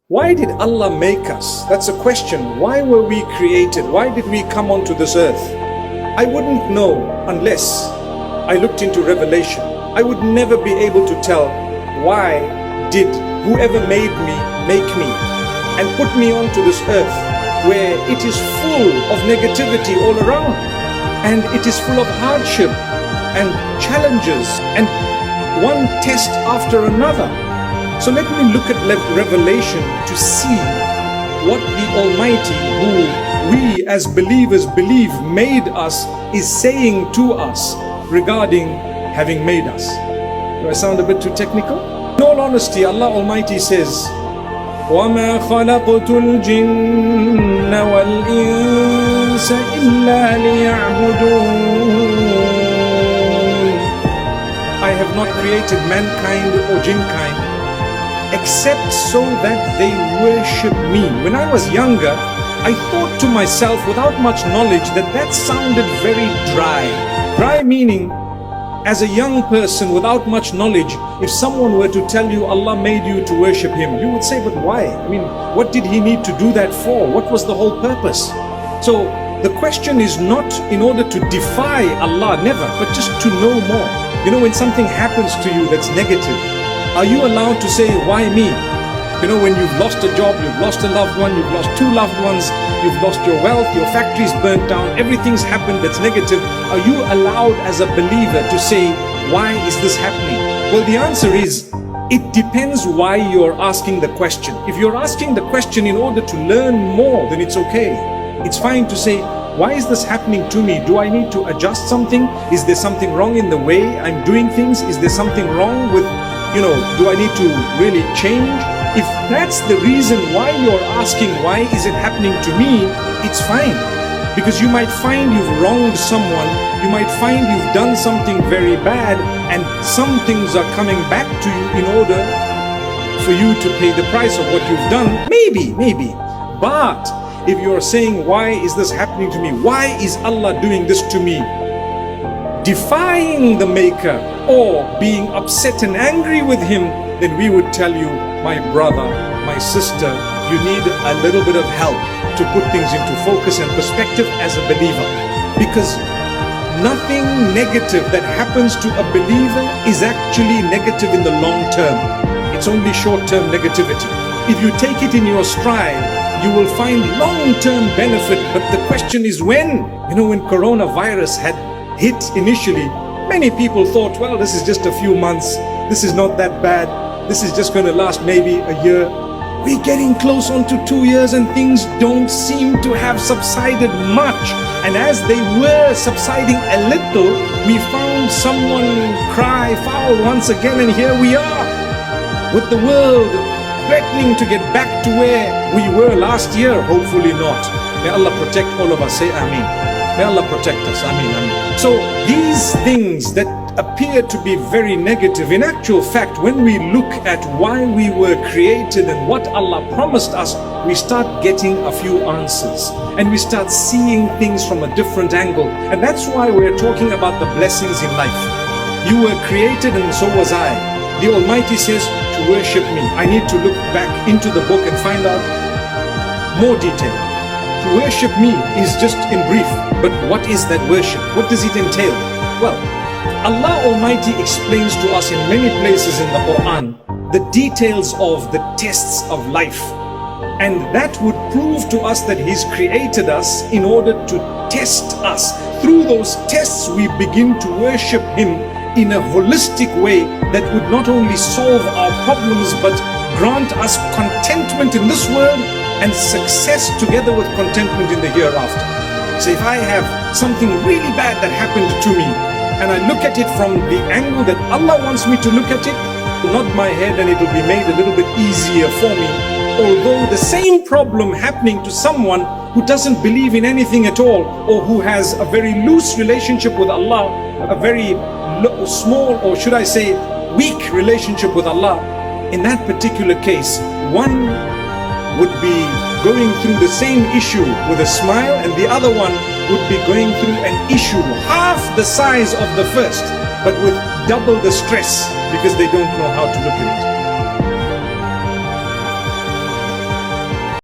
Why did Allah make us? That's a question. Why were we created? Why did we come onto this earth? I wouldn't know unless I looked into Revelation. I would never be able to tell why did whoever made me make me and put me onto this earth where it is full of negativity all around and it is full of hardship and challenges and one test after another. So let me look at Revelation to see what the Almighty, who we as believers believe made us, is saying to us regarding having made us. Do I sound a bit too technical? In all honesty, Allah Almighty says, وَمَا خَلَقْتُ الْجِنَّ وَالْإِنسَ إِلَّا لِيَعْبُدُونَ. I have not created mankind or jinnkind except so that they worship me. When I was younger, I thought to myself without much knowledge that sounded very dry. Dry meaning, as a young person without much knowledge, if someone were to tell you Allah made you to worship Him, you would say, but why? I mean, what did He need to do that for? What was the whole purpose? So the question is not in order to defy Allah, never, but just to know more. You know, when something happens to you that's negative, are you allowed to say, why me? You know, when you've lost a job, you've lost a loved one, you've lost two loved ones, you've lost your wealth, your factory's burnt down, everything's happened that's negative, are you allowed as a believer to say, why is this happening? Well, the answer is, it depends why you're asking the question. If you're asking the question in order to learn more, then it's okay. It's fine to say, why is this happening to me? Do I need to adjust something? Is there something wrong in the way I'm doing things? Is there something wrong with, do I need to really change? If that's the reason why you're asking, why is it happening to me? It's fine. Because you might find you've wronged someone, you might find you've done something very bad, and some things are coming back to you in order for you to pay the price of what you've done. Maybe. But if you're saying, why is this happening to me? Why is Allah doing this to me? Defying the Maker or being upset and angry with Him, then we would tell you, my brother, my sister, you need a little bit of help to put things into focus and perspective as a believer. Because nothing negative that happens to a believer is actually negative in the long term. It's only short-term negativity. If you take it in your stride, you will find long-term benefit. But the question is when? You know, when coronavirus had hit initially, many people thought, well, this is just a few months. This is not that bad. This is just going to last maybe a year. We're getting close on to 2 years and things don't seem to have subsided much. And as they were subsiding a little, we found someone cry foul once again, and here we are with the world threatening to get back to where we were last year. Hopefully not. May Allah protect all of us. Say Ameen. May Allah protect us. Ameen. So these things that appear to be very negative, in actual fact, when we look at why we were created and what Allah promised us, we start getting a few answers and we start seeing things from a different angle. And that's why we're talking about the blessings in life. You were created and so was I. The Almighty says to worship me. I need to look back into the book and find out more detail. To worship me is just in brief, but what is that worship? What does it entail? Well, Allah Almighty explains to us in many places in the Quran the details of the tests of life. And that would prove to us that He's created us in order to test us. Through those tests, we begin to worship Him in a holistic way that would not only solve our problems, but grant us contentment in this world and success together with contentment in the hereafter. So if I have something really bad that happened to me, and I look at it from the angle that Allah wants me to look at it, nod my head and it will be made a little bit easier for me. Although the same problem happening to someone who doesn't believe in anything at all, or who has a very loose relationship with Allah, a very small, or should I say weak relationship with Allah, in that particular case, one would be going through the same issue with a smile, and the other one would be going through an issue half the size of the first, but with double the stress because they don't know how to look at it.